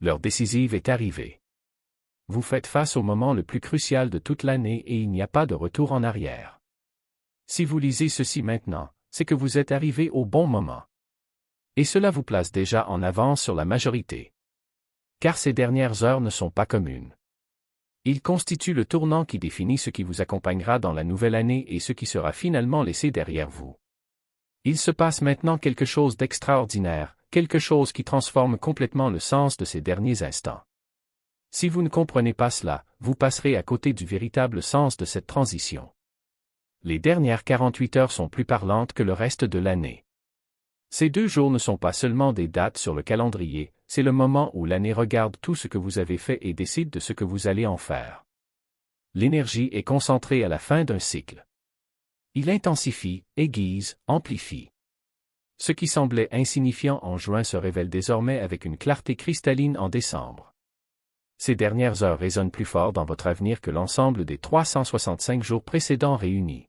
L'heure décisive est arrivée. Vous faites face au moment le plus crucial de toute l'année et il n'y a pas de retour en arrière. Si vous lisez ceci maintenant, c'est que vous êtes arrivé au bon moment. Et cela vous place déjà en avance sur la majorité. Car ces dernières heures ne sont pas communes. Ils constituent le tournant qui définit ce qui vous accompagnera dans la nouvelle année et ce qui sera finalement laissé derrière vous. Il se passe maintenant quelque chose d'extraordinaire, quelque chose qui transforme complètement le sens de ces derniers instants. Si vous ne comprenez pas cela, vous passerez à côté du véritable sens de cette transition. Les dernières 48 heures sont plus parlantes que le reste de l'année. Ces 2 jours ne sont pas seulement des dates sur le calendrier, c'est le moment où l'année regarde tout ce que vous avez fait et décide de ce que vous allez en faire. L'énergie est concentrée à la fin d'un cycle. Il intensifie, aiguise, amplifie. Ce qui semblait insignifiant en juin se révèle désormais avec une clarté cristalline en décembre. Ces dernières heures résonnent plus fort dans votre avenir que l'ensemble des 365 jours précédents réunis.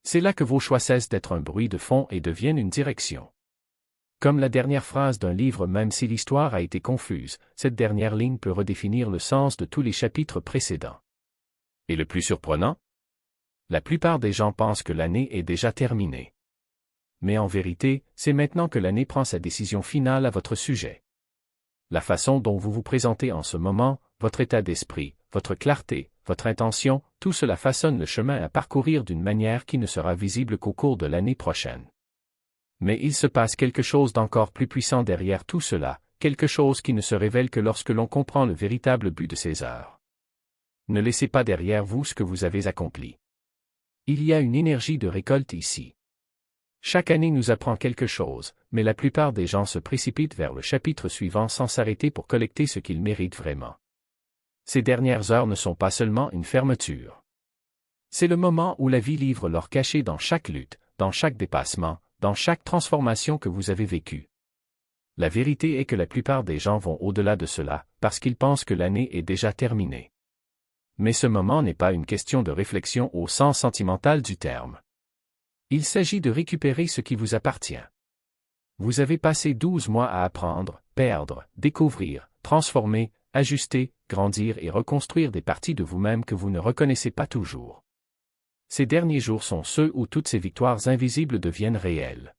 C'est là que vos choix cessent d'être un bruit de fond et deviennent une direction. Comme la dernière phrase d'un livre, même si l'histoire a été confuse, cette dernière ligne peut redéfinir le sens de tous les chapitres précédents. Et le plus surprenant? La plupart des gens pensent que l'année est déjà terminée. Mais en vérité, c'est maintenant que l'année prend sa décision finale à votre sujet. La façon dont vous vous présentez en ce moment, votre état d'esprit, votre clarté, votre intention, tout cela façonne le chemin à parcourir d'une manière qui ne sera visible qu'au cours de l'année prochaine. Mais il se passe quelque chose d'encore plus puissant derrière tout cela, quelque chose qui ne se révèle que lorsque l'on comprend le véritable but de ces heures. Ne laissez pas derrière vous ce que vous avez accompli. Il y a une énergie de récolte ici. Chaque année nous apprend quelque chose, mais la plupart des gens se précipitent vers le chapitre suivant sans s'arrêter pour collecter ce qu'ils méritent vraiment. Ces dernières heures ne sont pas seulement une fermeture. C'est le moment où la vie livre l'or caché dans chaque lutte, dans chaque dépassement, dans chaque transformation que vous avez vécue. La vérité est que la plupart des gens vont au-delà de cela, parce qu'ils pensent que l'année est déjà terminée. Mais ce moment n'est pas une question de réflexion au sens sentimental du terme. Il s'agit de récupérer ce qui vous appartient. Vous avez passé 12 mois à apprendre, perdre, découvrir, transformer, ajuster, grandir et reconstruire des parties de vous-même que vous ne reconnaissez pas toujours. Ces derniers jours sont ceux où toutes ces victoires invisibles deviennent réelles.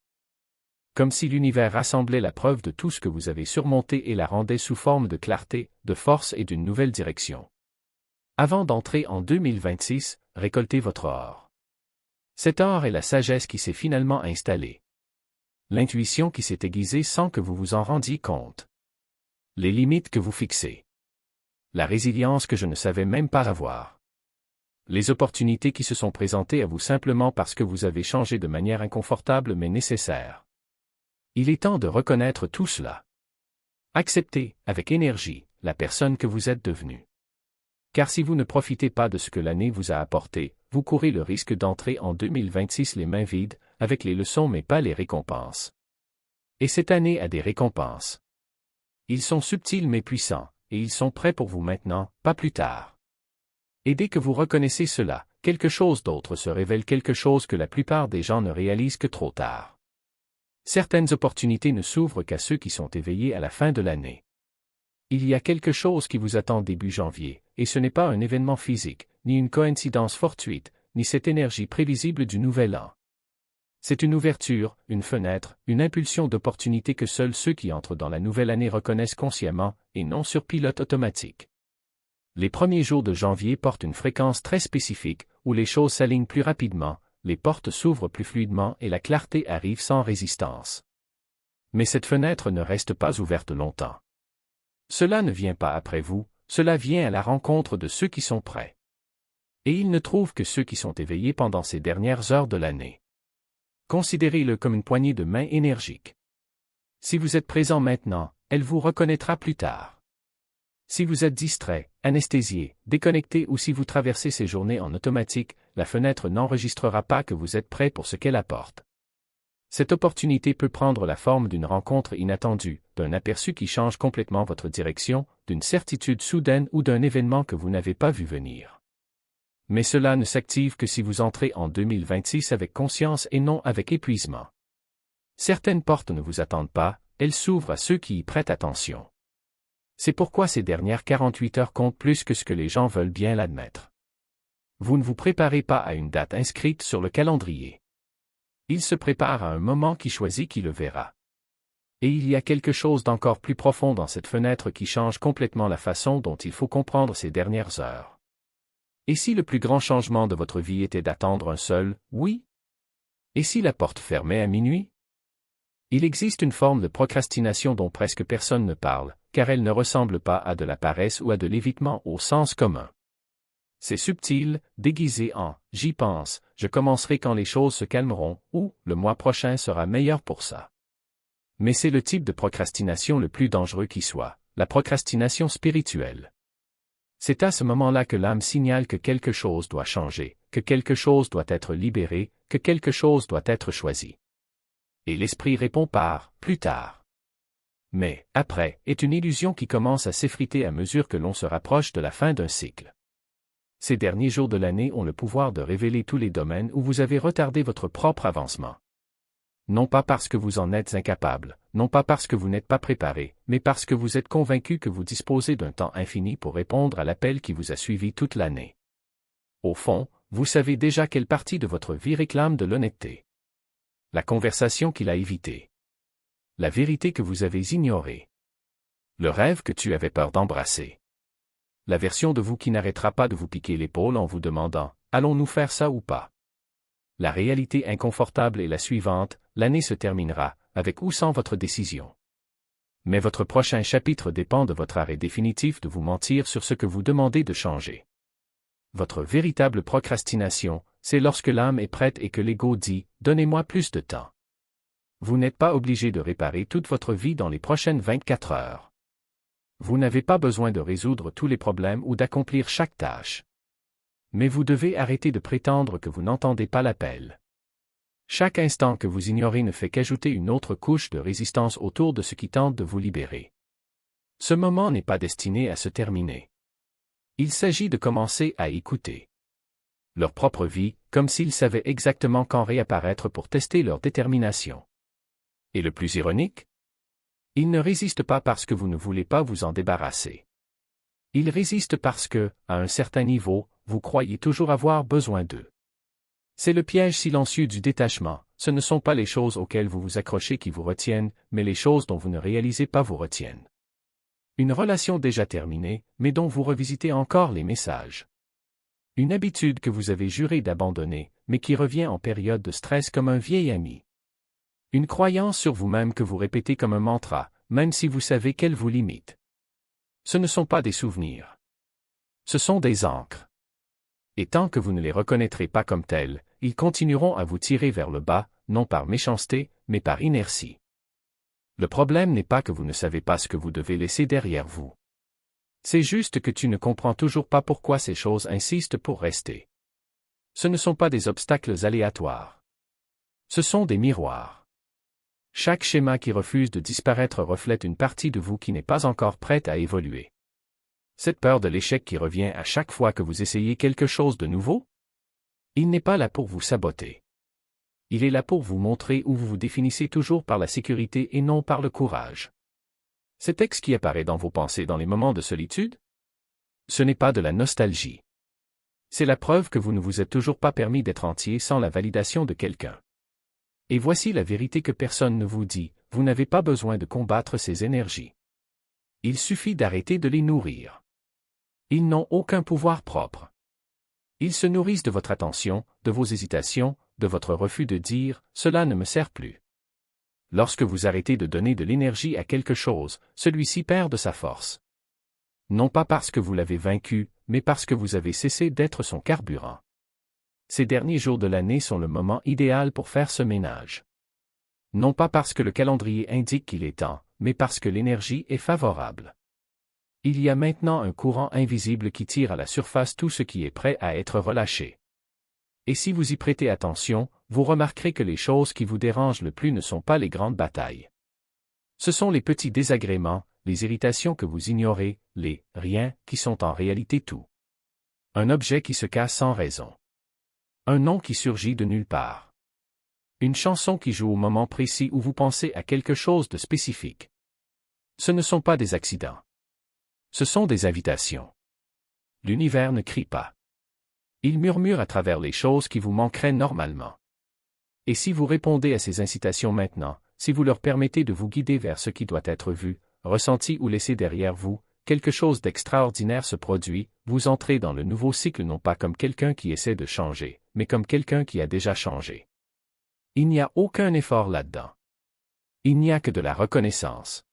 Comme si l'univers rassemblait la preuve de tout ce que vous avez surmonté et la rendait sous forme de clarté, de force et d'une nouvelle direction. Avant d'entrer en 2026, récoltez votre or. Cet or est la sagesse qui s'est finalement installée. L'intuition qui s'est aiguisée sans que vous vous en rendiez compte. Les limites que vous fixez. La résilience que je ne savais même pas avoir. Les opportunités qui se sont présentées à vous simplement parce que vous avez changé de manière inconfortable mais nécessaire. Il est temps de reconnaître tout cela. Acceptez, avec énergie, la personne que vous êtes devenue. Car si vous ne profitez pas de ce que l'année vous a apporté, vous courez le risque d'entrer en 2026 les mains vides, avec les leçons mais pas les récompenses. Et cette année a des récompenses. Ils sont subtils mais puissants, et ils sont prêts pour vous maintenant, pas plus tard. Et dès que vous reconnaissez cela, quelque chose d'autre se révèle, quelque chose que la plupart des gens ne réalisent que trop tard. Certaines opportunités ne s'ouvrent qu'à ceux qui sont éveillés à la fin de l'année. Il y a quelque chose qui vous attend début janvier, et ce n'est pas un événement physique, ni une coïncidence fortuite, ni cette énergie prévisible du nouvel an. C'est une ouverture, une fenêtre, une impulsion d'opportunité que seuls ceux qui entrent dans la nouvelle année reconnaissent consciemment, et non sur pilote automatique. Les premiers jours de janvier portent une fréquence très spécifique, où les choses s'alignent plus rapidement, les portes s'ouvrent plus fluidement et la clarté arrive sans résistance. Mais cette fenêtre ne reste pas ouverte longtemps. Cela ne vient pas après vous, cela vient à la rencontre de ceux qui sont prêts. Et ils ne trouvent que ceux qui sont éveillés pendant ces dernières heures de l'année. Considérez-le comme une poignée de main énergique. Si vous êtes présent maintenant, elle vous reconnaîtra plus tard. Si vous êtes distrait, anesthésié, déconnecté ou si vous traversez ces journées en automatique, la fenêtre n'enregistrera pas que vous êtes prêt pour ce qu'elle apporte. Cette opportunité peut prendre la forme d'une rencontre inattendue, d'un aperçu qui change complètement votre direction, d'une certitude soudaine ou d'un événement que vous n'avez pas vu venir. Mais cela ne s'active que si vous entrez en 2026 avec conscience et non avec épuisement. Certaines portes ne vous attendent pas, elles s'ouvrent à ceux qui y prêtent attention. C'est pourquoi ces dernières 48 heures comptent plus que ce que les gens veulent bien l'admettre. Vous ne vous préparez pas à une date inscrite sur le calendrier. Il se prépare à un moment qui choisit qui le verra. Et il y a quelque chose d'encore plus profond dans cette fenêtre qui change complètement la façon dont il faut comprendre ces dernières heures. Et si le plus grand changement de votre vie était d'attendre un seul « oui » ? Et si la porte fermait à minuit ? Il existe une forme de procrastination dont presque personne ne parle, car elle ne ressemble pas à de la paresse ou à de l'évitement au sens commun. C'est subtil, déguisé en « j'y pense, je commencerai quand les choses se calmeront » ou « le mois prochain sera meilleur pour ça ». Mais c'est le type de procrastination le plus dangereux qui soit, la procrastination spirituelle. C'est à ce moment-là que l'âme signale que quelque chose doit changer, que quelque chose doit être libéré, que quelque chose doit être choisi. Et l'esprit répond par « plus tard ». Mais « après » est une illusion qui commence à s'effriter à mesure que l'on se rapproche de la fin d'un cycle. Ces derniers jours de l'année ont le pouvoir de révéler tous les domaines où vous avez retardé votre propre avancement. Non pas parce que vous en êtes incapable, non pas parce que vous n'êtes pas préparé, mais parce que vous êtes convaincu que vous disposez d'un temps infini pour répondre à l'appel qui vous a suivi toute l'année. Au fond, vous savez déjà quelle partie de votre vie réclame de l'honnêteté. La conversation qu'il a évitée. La vérité que vous avez ignorée. Le rêve que tu avais peur d'embrasser. La version de vous qui n'arrêtera pas de vous piquer l'épaule en vous demandant « allons-nous faire ça ou pas ?» La réalité inconfortable est la suivante, l'année se terminera, avec ou sans votre décision. Mais votre prochain chapitre dépend de votre arrêt définitif de vous mentir sur ce que vous demandez de changer. Votre véritable procrastination, c'est lorsque l'âme est prête et que l'ego dit « donnez-moi plus de temps ». Vous n'êtes pas obligé de réparer toute votre vie dans les prochaines 24 heures. Vous n'avez pas besoin de résoudre tous les problèmes ou d'accomplir chaque tâche. Mais vous devez arrêter de prétendre que vous n'entendez pas l'appel. Chaque instant que vous ignorez ne fait qu'ajouter une autre couche de résistance autour de ce qui tente de vous libérer. Ce moment n'est pas destiné à se terminer. Il s'agit de commencer à écouter leur propre vie, comme s'ils savaient exactement quand réapparaître pour tester leur détermination. Et le plus ironique ? Ils ne résistent pas parce que vous ne voulez pas vous en débarrasser. Ils résistent parce que, à un certain niveau, vous croyez toujours avoir besoin d'eux. C'est le piège silencieux du détachement, ce ne sont pas les choses auxquelles vous vous accrochez qui vous retiennent, mais les choses dont vous ne réalisez pas vous retiennent. Une relation déjà terminée, mais dont vous revisitez encore les messages. Une habitude que vous avez juré d'abandonner, mais qui revient en période de stress comme un vieil ami. Une croyance sur vous-même que vous répétez comme un mantra, même si vous savez qu'elle vous limite. Ce ne sont pas des souvenirs. Ce sont des ancres. Et tant que vous ne les reconnaîtrez pas comme tels, ils continueront à vous tirer vers le bas, non par méchanceté, mais par inertie. Le problème n'est pas que vous ne savez pas ce que vous devez laisser derrière vous. C'est juste que tu ne comprends toujours pas pourquoi ces choses insistent pour rester. Ce ne sont pas des obstacles aléatoires. Ce sont des miroirs. Chaque schéma qui refuse de disparaître reflète une partie de vous qui n'est pas encore prête à évoluer. Cette peur de l'échec qui revient à chaque fois que vous essayez quelque chose de nouveau? Il n'est pas là pour vous saboter. Il est là pour vous montrer où vous vous définissez toujours par la sécurité et non par le courage. Cet ex qui apparaît dans vos pensées dans les moments de solitude? Ce n'est pas de la nostalgie. C'est la preuve que vous ne vous êtes toujours pas permis d'être entier sans la validation de quelqu'un. Et voici la vérité que personne ne vous dit, vous n'avez pas besoin de combattre ces énergies. Il suffit d'arrêter de les nourrir. Ils n'ont aucun pouvoir propre. Ils se nourrissent de votre attention, de vos hésitations, de votre refus de dire « cela ne me sert plus ». Lorsque vous arrêtez de donner de l'énergie à quelque chose, celui-ci perd de sa force. Non pas parce que vous l'avez vaincu, mais parce que vous avez cessé d'être son carburant. Ces derniers jours de l'année sont le moment idéal pour faire ce ménage. Non pas parce que le calendrier indique qu'il est temps, mais parce que l'énergie est favorable. Il y a maintenant un courant invisible qui tire à la surface tout ce qui est prêt à être relâché. Et si vous y prêtez attention, vous remarquerez que les choses qui vous dérangent le plus ne sont pas les grandes batailles. Ce sont les petits désagréments, les irritations que vous ignorez, les « rien » qui sont en réalité tout. Un objet qui se casse sans raison. Un nom qui surgit de nulle part. Une chanson qui joue au moment précis où vous pensez à quelque chose de spécifique. Ce ne sont pas des accidents. Ce sont des invitations. L'univers ne crie pas. Il murmure à travers les choses qui vous manqueraient normalement. Et si vous répondez à ces incitations maintenant, si vous leur permettez de vous guider vers ce qui doit être vu, ressenti ou laissé derrière vous, quelque chose d'extraordinaire se produit, vous entrez dans le nouveau cycle non pas comme quelqu'un qui essaie de changer, mais comme quelqu'un qui a déjà changé. Il n'y a aucun effort là-dedans. Il n'y a que de la reconnaissance.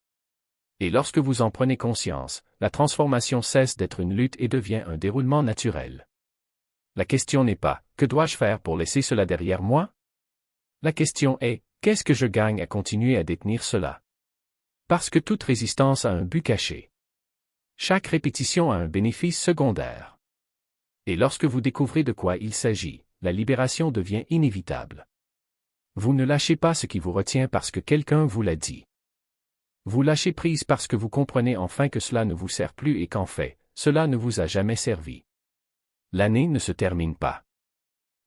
Et lorsque vous en prenez conscience, la transformation cesse d'être une lutte et devient un déroulement naturel. La question n'est pas « que dois-je faire pour laisser cela derrière moi ?» La question est « qu'est-ce que je gagne à continuer à détenir cela ?» Parce que toute résistance a un but caché. Chaque répétition a un bénéfice secondaire. Et lorsque vous découvrez de quoi il s'agit, la libération devient inévitable. Vous ne lâchez pas ce qui vous retient parce que quelqu'un vous l'a dit. Vous lâchez prise parce que vous comprenez enfin que cela ne vous sert plus et qu'en fait, cela ne vous a jamais servi. L'année ne se termine pas.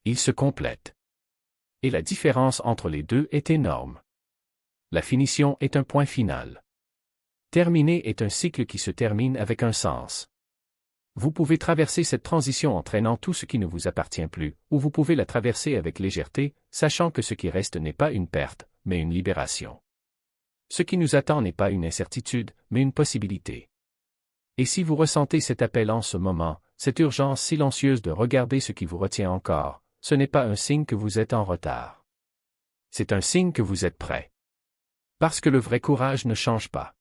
Il se complète. Et la différence entre les deux est énorme. La finition est un point final. Terminer est un cycle qui se termine avec un sens. Vous pouvez traverser cette transition en traînant tout ce qui ne vous appartient plus, ou vous pouvez la traverser avec légèreté, sachant que ce qui reste n'est pas une perte, mais une libération. Ce qui nous attend n'est pas une incertitude, mais une possibilité. Et si vous ressentez cet appel en ce moment, cette urgence silencieuse de regarder ce qui vous retient encore, ce n'est pas un signe que vous êtes en retard. C'est un signe que vous êtes prêt. Parce que le vrai courage ne change pas.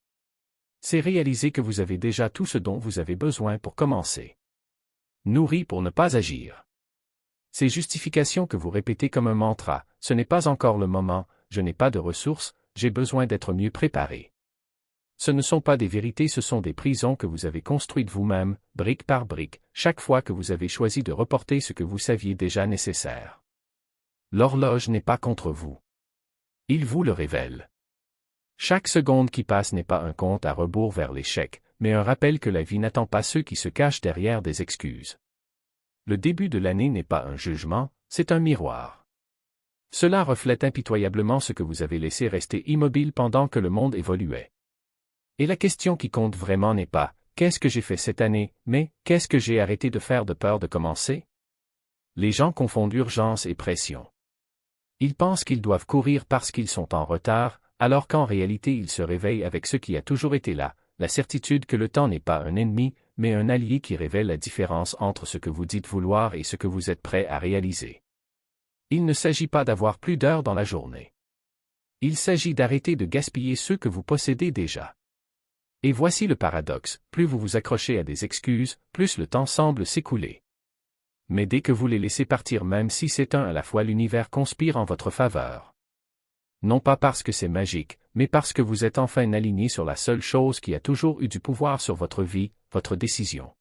C'est réaliser que vous avez déjà tout ce dont vous avez besoin pour commencer. Nourri pour ne pas agir. Ces justifications que vous répétez comme un mantra, ce n'est pas encore le moment, je n'ai pas de ressources, j'ai besoin d'être mieux préparé. Ce ne sont pas des vérités, ce sont des prisons que vous avez construites vous-même, brique par brique, chaque fois que vous avez choisi de reporter ce que vous saviez déjà nécessaire. L'horloge n'est pas contre vous. Il vous le révèle. Chaque seconde qui passe n'est pas un compte à rebours vers l'échec, mais un rappel que la vie n'attend pas ceux qui se cachent derrière des excuses. Le début de l'année n'est pas un jugement, c'est un miroir. Cela reflète impitoyablement ce que vous avez laissé rester immobile pendant que le monde évoluait. Et la question qui compte vraiment n'est pas « qu'est-ce que j'ai fait cette année ?» mais « qu'est-ce que j'ai arrêté de faire de peur de commencer ?» Les gens confondent urgence et pression. Ils pensent qu'ils doivent courir parce qu'ils sont en retard, alors qu'en réalité ils se réveillent avec ce qui a toujours été là, la certitude que le temps n'est pas un ennemi, mais un allié qui révèle la différence entre ce que vous dites vouloir et ce que vous êtes prêt à réaliser. Il ne s'agit pas d'avoir plus d'heures dans la journée. Il s'agit d'arrêter de gaspiller ceux que vous possédez déjà. Et voici le paradoxe, plus vous vous accrochez à des excuses, plus le temps semble s'écouler. Mais dès que vous les laissez partir même si c'est un à la fois l'univers conspire en votre faveur. Non pas parce que c'est magique, mais parce que vous êtes enfin aligné sur la seule chose qui a toujours eu du pouvoir sur votre vie, votre décision.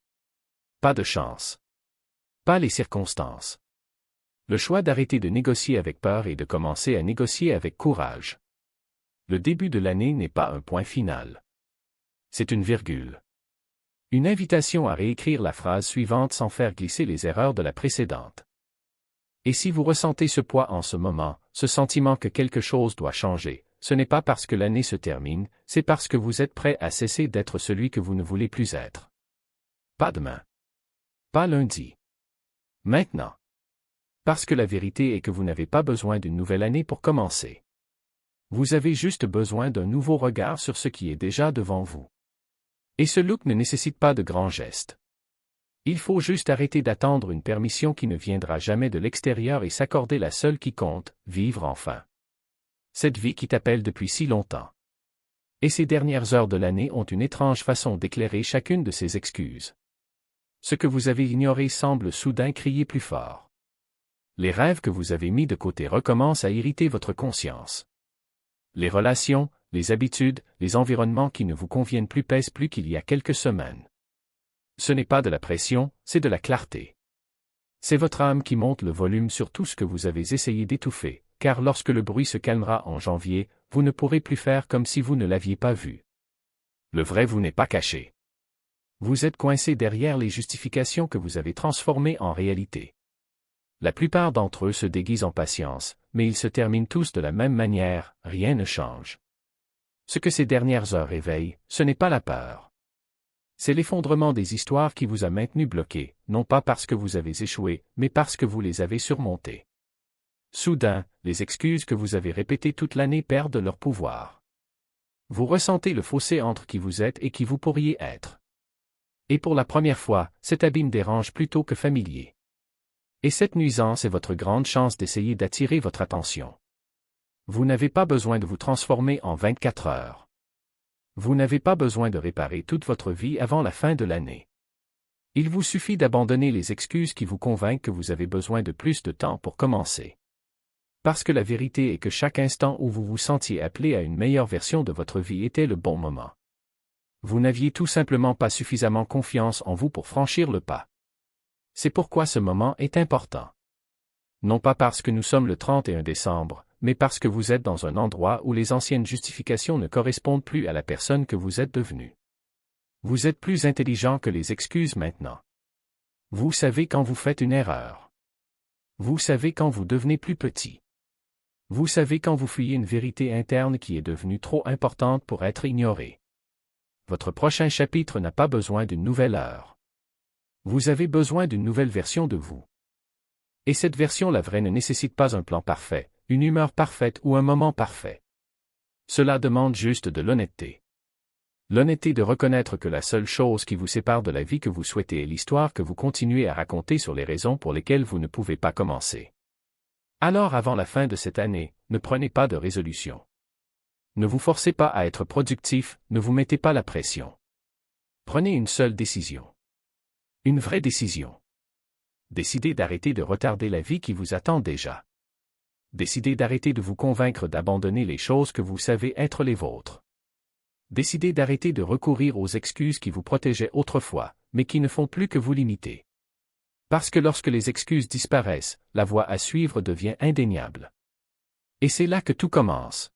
Pas de chance. Pas les circonstances. Le choix d'arrêter de négocier avec peur et de commencer à négocier avec courage. Le début de l'année n'est pas un point final. C'est une virgule. Une invitation à réécrire la phrase suivante sans faire glisser les erreurs de la précédente. Et si vous ressentez ce poids en ce moment, ce sentiment que quelque chose doit changer, ce n'est pas parce que l'année se termine, c'est parce que vous êtes prêt à cesser d'être celui que vous ne voulez plus être. Pas demain. Pas lundi. Maintenant. Parce que la vérité est que vous n'avez pas besoin d'une nouvelle année pour commencer. Vous avez juste besoin d'un nouveau regard sur ce qui est déjà devant vous. Et ce look ne nécessite pas de grands gestes. Il faut juste arrêter d'attendre une permission qui ne viendra jamais de l'extérieur et s'accorder la seule qui compte, vivre enfin. Cette vie qui t'appelle depuis si longtemps. Et ces dernières heures de l'année ont une étrange façon d'éclairer chacune de ces excuses. Ce que vous avez ignoré semble soudain crier plus fort. Les rêves que vous avez mis de côté recommencent à irriter votre conscience. Les relations, les habitudes, les environnements qui ne vous conviennent plus pèsent plus qu'il y a quelques semaines. Ce n'est pas de la pression, c'est de la clarté. C'est votre âme qui monte le volume sur tout ce que vous avez essayé d'étouffer, car lorsque le bruit se calmera en janvier, vous ne pourrez plus faire comme si vous ne l'aviez pas vu. Le vrai vous n'est pas caché. Vous êtes coincé derrière les justifications que vous avez transformées en réalité. La plupart d'entre eux se déguisent en patience, mais ils se terminent tous de la même manière, rien ne change. Ce que ces dernières heures réveillent, ce n'est pas la peur. C'est l'effondrement des histoires qui vous a maintenu bloqué, non pas parce que vous avez échoué, mais parce que vous les avez surmontées. Soudain, les excuses que vous avez répétées toute l'année perdent leur pouvoir. Vous ressentez le fossé entre qui vous êtes et qui vous pourriez être. Et pour la première fois, cet abîme dérange plutôt que familier. Et cette nuisance est votre grande chance d'essayer d'attirer votre attention. Vous n'avez pas besoin de vous transformer en 24 heures. Vous n'avez pas besoin de réparer toute votre vie avant la fin de l'année. Il vous suffit d'abandonner les excuses qui vous convainquent que vous avez besoin de plus de temps pour commencer. Parce que la vérité est que chaque instant où vous vous sentiez appelé à une meilleure version de votre vie était le bon moment. Vous n'aviez tout simplement pas suffisamment confiance en vous pour franchir le pas. C'est pourquoi ce moment est important. Non pas parce que nous sommes le 31 décembre, mais parce que vous êtes dans un endroit où les anciennes justifications ne correspondent plus à la personne que vous êtes devenue. Vous êtes plus intelligent que les excuses maintenant. Vous savez quand vous faites une erreur. Vous savez quand vous devenez plus petit. Vous savez quand vous fuyez une vérité interne qui est devenue trop importante pour être ignorée. Votre prochain chapitre n'a pas besoin d'une nouvelle heure. Vous avez besoin d'une nouvelle version de vous. Et cette version la vraie ne nécessite pas un plan parfait, une humeur parfaite ou un moment parfait. Cela demande juste de l'honnêteté. L'honnêteté de reconnaître que la seule chose qui vous sépare de la vie que vous souhaitez est l'histoire que vous continuez à raconter sur les raisons pour lesquelles vous ne pouvez pas commencer. Alors avant la fin de cette année, ne prenez pas de résolution. Ne vous forcez pas à être productif, ne vous mettez pas la pression. Prenez une seule décision. Une vraie décision. Décidez d'arrêter de retarder la vie qui vous attend déjà. Décidez d'arrêter de vous convaincre d'abandonner les choses que vous savez être les vôtres. Décidez d'arrêter de recourir aux excuses qui vous protégeaient autrefois, mais qui ne font plus que vous limiter. Parce que lorsque les excuses disparaissent, la voie à suivre devient indéniable. Et c'est là que tout commence.